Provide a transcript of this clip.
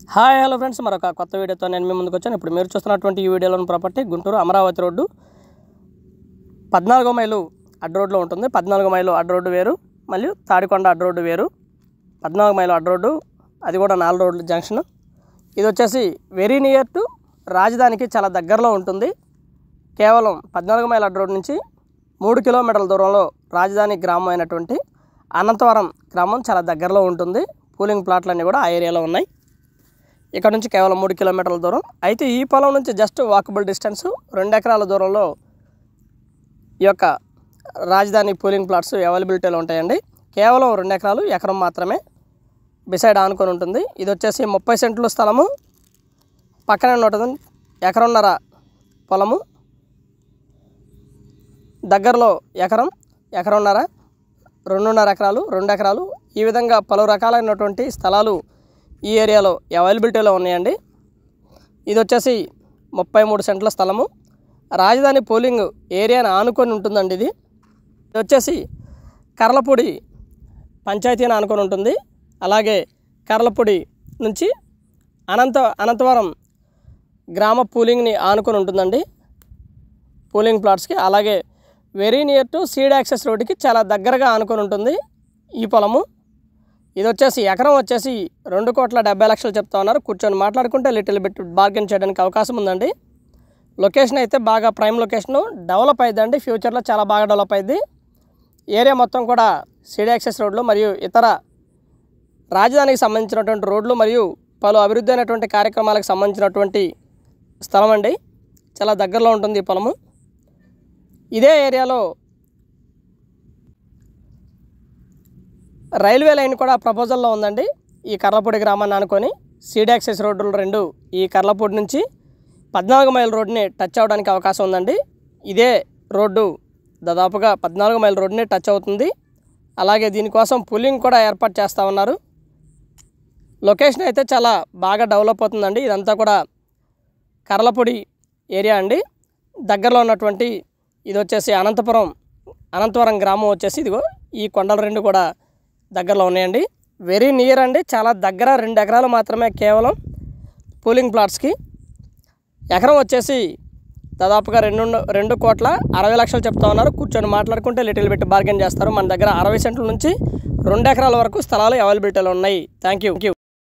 Hi hello friends, మరొక కొత్త వీడియోతో నేను మీ ముందుకు వచ్చాను. ఇప్పుడు మీరు చూస్తున్నటువంటి ఈ వీడియోలోని ప్రాపర్టీ గుంటూరు అమరావతి రోడ్డు 14వ మైలు అడ్డ రోడ్లో ఉంటుంది. 14వ మైలు అడ్డ రోడ్డు వేరు, మళ్ళీ తాడికొండ అడ్డ రోడ్డు వేరు. 14వ మైలు అడ్డ రోడ్డు, అది కూడా 4 రోడ్ల జంక్షన్. ఇది వచ్చేసి వెరీ నియర్ టు రాజధానికి చాలా దగ్గరలో ఉంటుంది. కేవలం 14వ మైలు అడ్డ రోడ్డు నుంచి 3 కిలోమీటర్ల దూరంలో రాజధాని గ్రామం అయినటువంటి అనంతవరం గ్రామం చాలా దగ్గరలో ఉంటుంది. కూలింగ్ ప్లాట్లన్నీ కూడా ఆ ఏరియాలో ఉన్నాయి. ఇక్కడ నుంచి కేవలం 3 కిలోమీటర్ల దూరం. అయితే ఈ పొలం నుంచి జస్ట్ వాకబుల్ డిస్టెన్స్ 2 ఎకరాల దూరంలో ఈ యొక్క రాజధాని పూలింగ్ ప్లాట్స్ అవైలబిలిటీలో ఉంటాయండి. కేవలం 2 ఎకరాలు, ఎకరం మాత్రమే బిసైడ్ ఆనుకొని ఉంటుంది. ఇది వచ్చేసి 30 సెంట్లు స్థలము, పక్కనే ఉంటుంది ఎకరంన్నర పొలము, దగ్గరలో ఎకరం, ఎకరంన్నర, 2.5 ఎకరాలు, 2 ఎకరాలు, ఈ విధంగా పలు రకాలైనటువంటి స్థలాలు ఈ ఏరియాలో అవైలబిలిటీలో ఉన్నాయండి. ఇది వచ్చేసి 33 సెంట్ల స్థలము, రాజధాని పోలింగ్ ఏరియాని ఆనుకొని ఉంటుందండి. ఇది వచ్చేసి కర్లపూడి పంచాయతీని ఆనుకొని ఉంటుంది. అలాగే కర్లపూడి నుంచి అనంతవరం గ్రామ పూలింగ్ని ఆనుకొని ఉంటుందండి, పూలింగ్ ప్లాట్స్కి. అలాగే very near to seed access రోడ్డుకి చాలా దగ్గరగా ఆనుకొని ఉంటుంది ఈ పొలము. ఇది వచ్చేసి ఎకరం వచ్చేసి 2,70,00,000 చెప్తా ఉన్నారు. కూర్చొని మాట్లాడుకుంటే లిటిల్ బిట్ బార్గెన్ చేయడానికి అవకాశం ఉందండి. లొకేషన్ అయితే బాగా ప్రైమ్ లొకేషను, డెవలప్ అయ్యిందండి. ఫ్యూచర్లో చాలా బాగా డెవలప్ అయ్యింది. ఏరియా మొత్తం కూడా సీడ్ యాక్సెస్ రోడ్లు మరియు ఇతర రాజధానికి సంబంధించినటువంటి రోడ్లు మరియు పలు అభివృద్ధి అయినటువంటి కార్యక్రమాలకు సంబంధించినటువంటి స్థలం అండి. చాలా దగ్గరలో ఉంటుంది ఈ పొలము. ఇదే ఏరియాలో రైల్వే లైన్ కూడా ప్రపోజల్లో ఉందండి. ఈ కర్లపూడి గ్రామాన్ని అనుకొని సీడ్ యాక్సెస్ రోడ్లు 2 ఈ కర్లపూడి నుంచి 14 మైల్ రోడ్ని టచ్ అవ్వడానికి అవకాశం ఉందండి. ఇదే రోడ్డు దాదాపుగా 14 మైల్ రోడ్ని టచ్ అవుతుంది. అలాగే దీనికోసం పుల్లింగ్ కూడా ఏర్పాటు చేస్తూ ఉన్నారు. లొకేషన్ అయితే చాలా బాగా డెవలప్ అవుతుందండి. ఇదంతా కూడా కర్లపూడి ఏరియా అండి. దగ్గరలో ఉన్నటువంటి ఇది వచ్చేసి అనంతవరం గ్రామం వచ్చేసి ఇదిగో ఈ కొండలు 2 కూడా దగ్గరలో ఉన్నాయండి. వెరీ నియర్ అండి, చాలా దగ్గర. 2 ఎకరాలు మాత్రమే కేవలం పూలింగ్ ప్లాట్స్కి. ఎకరం వచ్చేసి దాదాపుగా 2,60,00,000 చెప్తా ఉన్నారు. కూర్చొని మాట్లాడుకుంటే లిటిల్ బిట్ బార్గెన్ చేస్తారు. మన దగ్గర 60 సెంట్ల నుంచి 2 ఎకరాల వరకు స్థలాలు అవైలబిలిటీలో ఉన్నాయి. Thank you.